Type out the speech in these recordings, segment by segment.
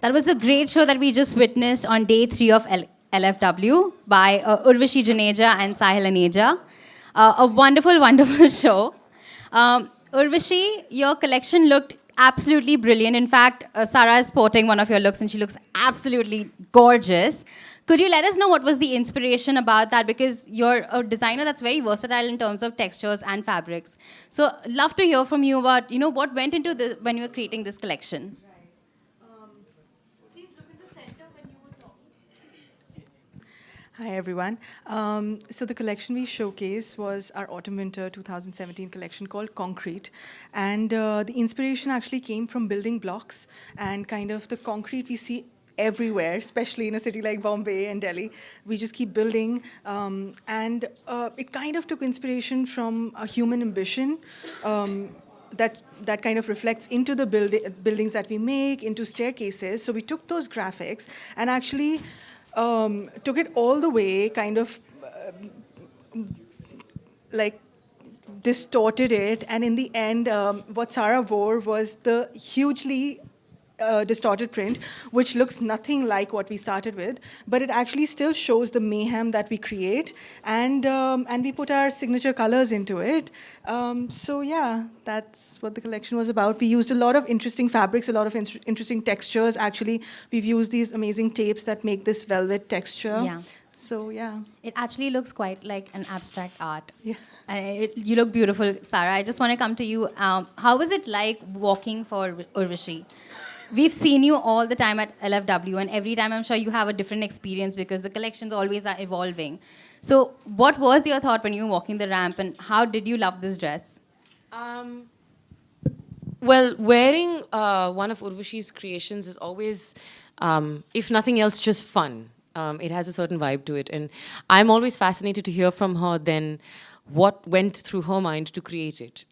That was a great show that we just witnessed on day 3 of LFW by Urvashi, Joneja and Sahil Aneja. A wonderful, wonderful show. Urvashi, your collection looked absolutely brilliant. In fact, Sara is sporting one of your looks and she looks absolutely gorgeous. Could you let us know what was the inspiration about that? Because you're a designer that's very versatile in terms of textures and fabrics. So, love to hear from you about, what went into the when you were creating this collection. Hi, everyone. So the collection we showcased was our Autumn-Winter 2017 collection called Concrete. And the inspiration actually came from building blocks and kind of the concrete we see everywhere, especially in a city like Bombay and Delhi. We just keep building. And it kind of took inspiration from a human ambition. That kind of reflects into the buildings that we make, into staircases. So we took those graphics and actually took it all the way, kind of like distorted it, and in the end, what Sara wore was the hugely distorted print, which looks nothing like what we started with, but it actually still shows the mayhem that we create, and we put our signature colors into it. So yeah, that's what the collection was about. We used a lot of interesting fabrics, a lot of interesting textures. Actually, we've used these amazing tapes that make this velvet texture. Yeah. So yeah. It actually looks quite like an abstract art. Yeah. You look beautiful, Sara. I just want to come to you. How was it like walking for Urvashi? We've seen you all the time at LFW, and every time I'm sure you have a different experience because the collections always are evolving. So, what was your thought when you were walking the ramp, and how did you love this dress? Well, wearing one of Urvashi's creations is always, if nothing else, just fun. It has a certain vibe to it. And I'm always fascinated to hear from her then what went through her mind to create it.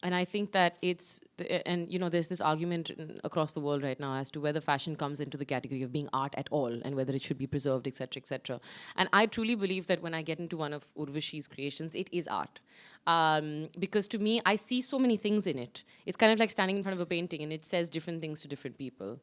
And I think that there's this argument across the world right now as to whether fashion comes into the category of being art at all and whether it should be preserved, etc., etc. And I truly believe that when I get into one of Urvashi's creations, it is art. Because to me, I see so many things in it. It's kind of like standing in front of a painting and it says different things to different people.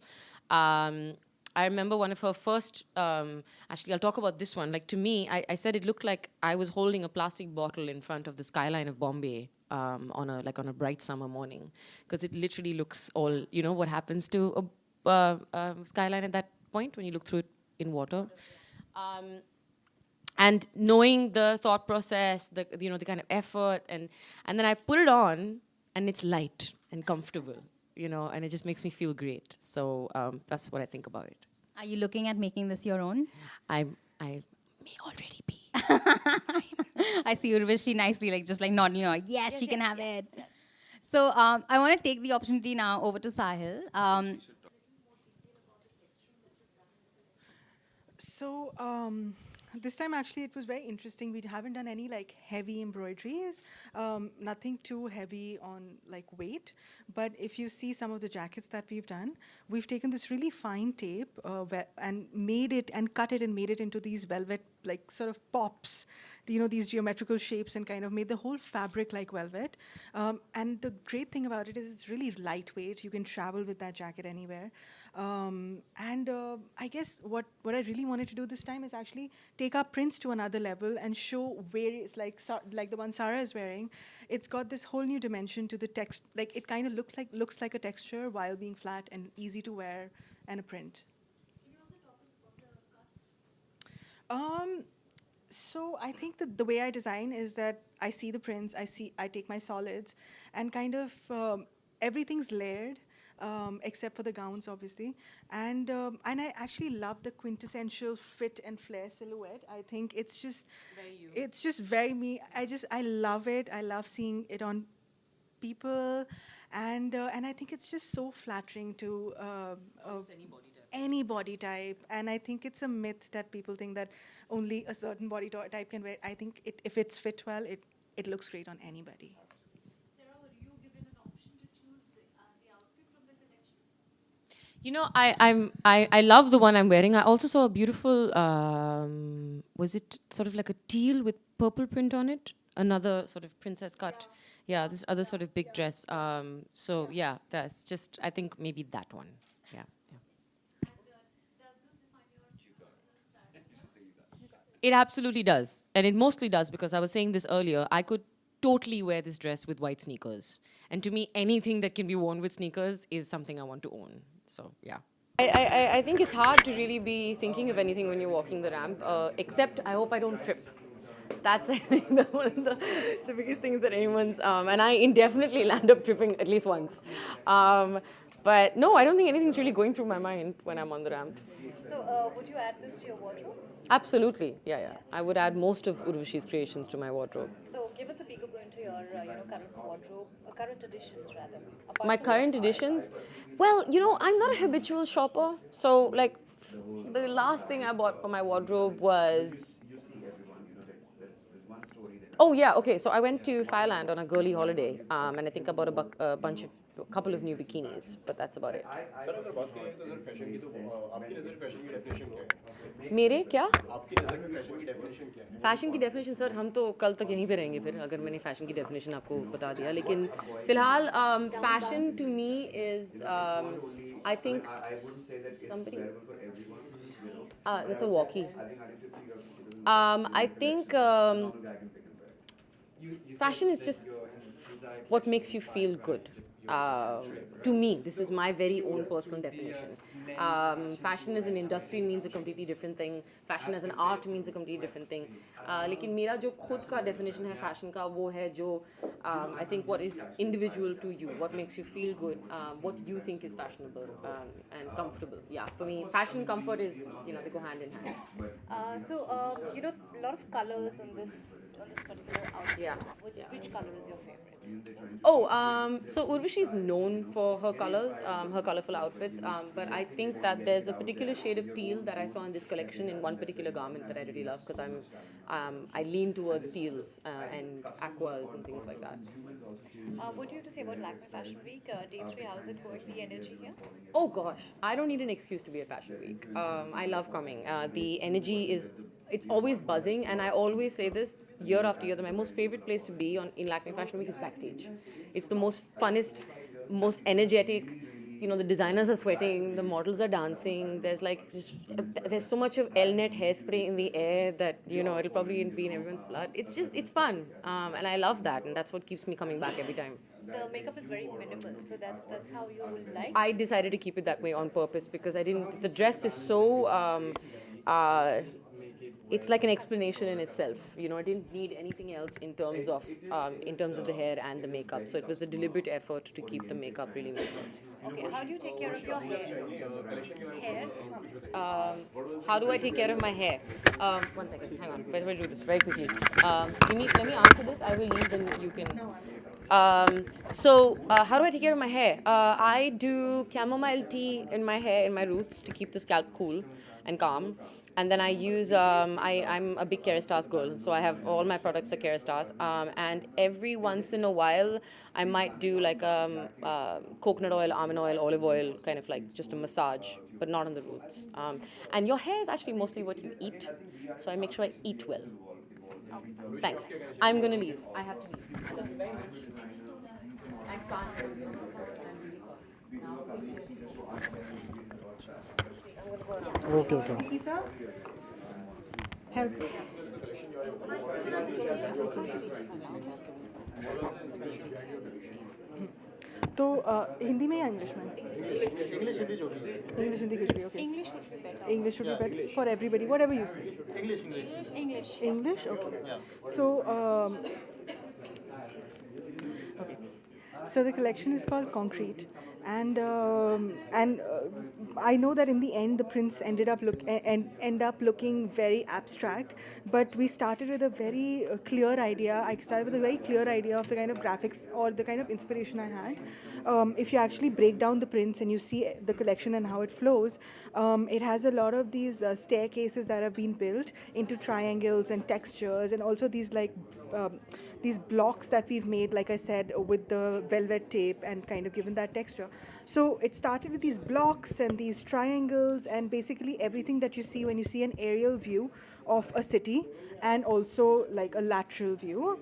I remember one of her first, actually I'll talk about this one. Like to me, I said it looked like I was holding a plastic bottle in front of the skyline of Bombay on a bright summer morning. Because it literally looks all, what happens to a skyline at that point when you look through it in water. And knowing the thought process, the kind of effort, and then I put it on and it's light and comfortable. And it just makes me feel great. So that's what I think about it. Are you looking at making this your own? I may already be. I see Urvashi nicely, just nodding, yes, she can have it. So I want to take the opportunity now over to Sahil. So this time actually it was very interesting. We haven't done any heavy embroideries, nothing too heavy on weight. But if you see some of the jackets that we've done, we've taken this really fine tape and made it and cut it and made it into these velvet sort of pops, these geometrical shapes, and kind of made the whole fabric like velvet. And the great thing about it is it's really lightweight. You can travel with that jacket anywhere. I guess what I really wanted to do this time is actually take our prints to another level and show various, like the one Sara is wearing. It's got this whole new dimension to the text. It kind of looks like a texture while being flat and easy to wear and a print. So I think that the way I design is that I see the prints, I take my solids, and kind of everything's layered. Except for the gowns, obviously, and I actually love the quintessential fit and flare silhouette. I think it's just very me. I love it. I love seeing it on people, and I think it's just so flattering to any body type. And I think it's a myth that people think that only a certain body type can wear. I think if it's fit well, it looks great on anybody. I love the one I'm wearing. I also saw a beautiful, was it sort of like a teal with purple print on it? Another sort of princess cut. Yeah, this other sort of big dress. So yeah, that's just, I think maybe that one. Yeah. It absolutely does. And it mostly does because I was saying this earlier. I could totally wear this dress with white sneakers. And to me, anything that can be worn with sneakers is something I want to own. So, yeah. I think it's hard to really be thinking of anything when you're walking the ramp, except I hope I don't trip. That's, I think, one of the biggest things that anyone's, and I indefinitely land up tripping at least once. But no, I don't think anything's really going through my mind when I'm on the ramp. So, would you add this to your wardrobe? Absolutely, yeah. I would add most of Urvashi's creations to my wardrobe. So, give us a peekaboo into your, current wardrobe, current additions rather. My current editions, well, I'm not a habitual shopper. So, like, the last thing I bought for my wardrobe was. Oh yeah, okay. So I went to Thailand on a girly holiday, and I think I bought a couple of new bikinis, but that's about it. Sir अगर बात करें तो अगर fashion की तो आपकी नज़र fashion की डेफिनेशन क्या है? मेरे क्या? आपकी नज़र में फैशन की डेफिनेशन क्या है? फैशन की डेफिनेशन सर हम तो कल तक यहीं पे रहेंगे फिर अगर मैंने फैशन की डेफिनेशन आपको बता दिया लेकिन फिलहाल fashion to me is I think somebody that's a walkie I think fashion is just what makes you feel good. To me, this is my very own personal definition. Fashion as an industry means a completely different thing. Fashion as an art means a completely different thing. लेकिन मेरा जो खुद का definition है fashion का वो है जो I think what is individual to you, what makes you feel good, what you think is fashionable and comfortable. Yeah, for me, fashion, comfort is they go hand in hand. A lot of colors on this particular outfit. Yeah. Which color is your favorite? Oh, so Urvashi is known for her colors, her colorful outfits. But I think that there's a particular shade of teal that I saw in this collection in one particular garment that I really love because I lean towards teals and aquas and things like that. What do you have to say about Lakme Fashion Week? Day 3, how is it going? The energy here? Oh gosh, I don't need an excuse to be at Fashion Week. I love coming. The energy it's always buzzing, and I always say this year after year that my most favorite place to be in Lakme Fashion Week is backstage. It's the most funnest, most energetic. The designers are sweating, the models are dancing. There's so much of L-net hairspray in the air that it'll probably be in everyone's blood. It's fun, and I love that, and that's what keeps me coming back every time. The makeup is very minimal, so that's how you will like. I decided to keep it that way on purpose because I didn't. The dress is so. It's like an explanation in itself. I didn't need anything else in terms of the hair and the makeup. So it was a deliberate effort to keep the makeup really minimal. Okay, how do you take care of your hair? How do I take care of my hair? One second, hang on. We'll do this very quickly. Let me answer this. I will leave, then you can. So how do I take care of my hair? I do chamomile tea in my hair, in my roots, to keep the scalp cool and calm. And then I use, I'm a big Kerastase girl, so I have all my products are Kerastase. And every once in a while, I might do like coconut oil, almond oil, olive oil, kind of like just a massage, but not on the roots. And your hair is actually mostly what you eat, so I make sure I eat well. Thanks. I'm going to leave. I have to leave. I love you very much. I can't. Okay. Help. तो हिंदी में या English में? English Hindi जो भी English Hindi कुछ भी. Okay. English would be better. English should be better for everybody, whatever you say. English. English? Okay. So, okay. So the collection is called Concrete, and I know that in the end the prints ended up looking very abstract, but we started with a very clear idea. I started with a very clear idea of the kind of graphics or the kind of inspiration I had. If you actually break down the prints and you see the collection and how it flows, it has a lot of these staircases that have been built into triangles and textures, and also these blocks that we've made, like I said, with the velvet tape and kind of given that texture. So it started with these blocks and these triangles and basically everything that you see when you see an aerial view of a city and also like a lateral view.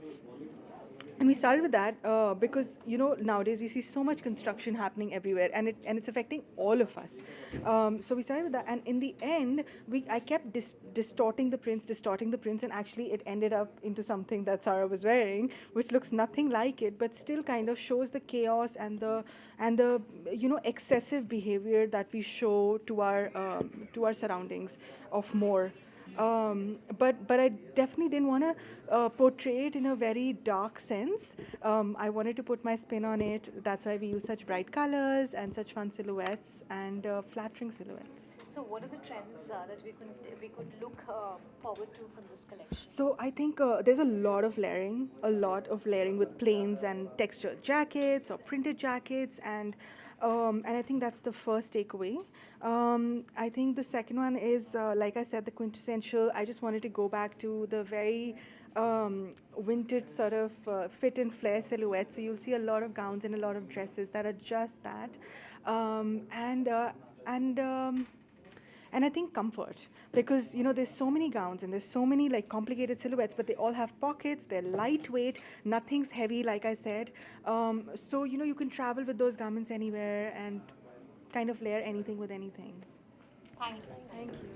And we started with that because nowadays we see so much construction happening everywhere, and it's affecting all of us. So we started with that, and in the end, I kept distorting the prints, and actually it ended up into something that Sara was wearing, which looks nothing like it, but still kind of shows the chaos and the excessive behavior that we show to our surroundings of more. But I definitely didn't want to portray it in a very dark sense. I wanted to put my spin on it. That's why we use such bright colors and such fun silhouettes and flattering silhouettes. So, what are the trends that we could look forward to from this collection? So I think there's a lot of layering with plains and textured jackets or printed jackets, and I think that's the first takeaway. I think the second one is, like I said, the quintessential. I just wanted to go back to the very vintage sort of fit and flare silhouette. So you'll see a lot of gowns and a lot of dresses that are just that, and I think comfort, because there's so many gowns and there's so many like complicated silhouettes, but they all have pockets. They're lightweight. Nothing's heavy, like I said. So you can travel with those garments anywhere and kind of layer anything with anything. Thank you. Thank you.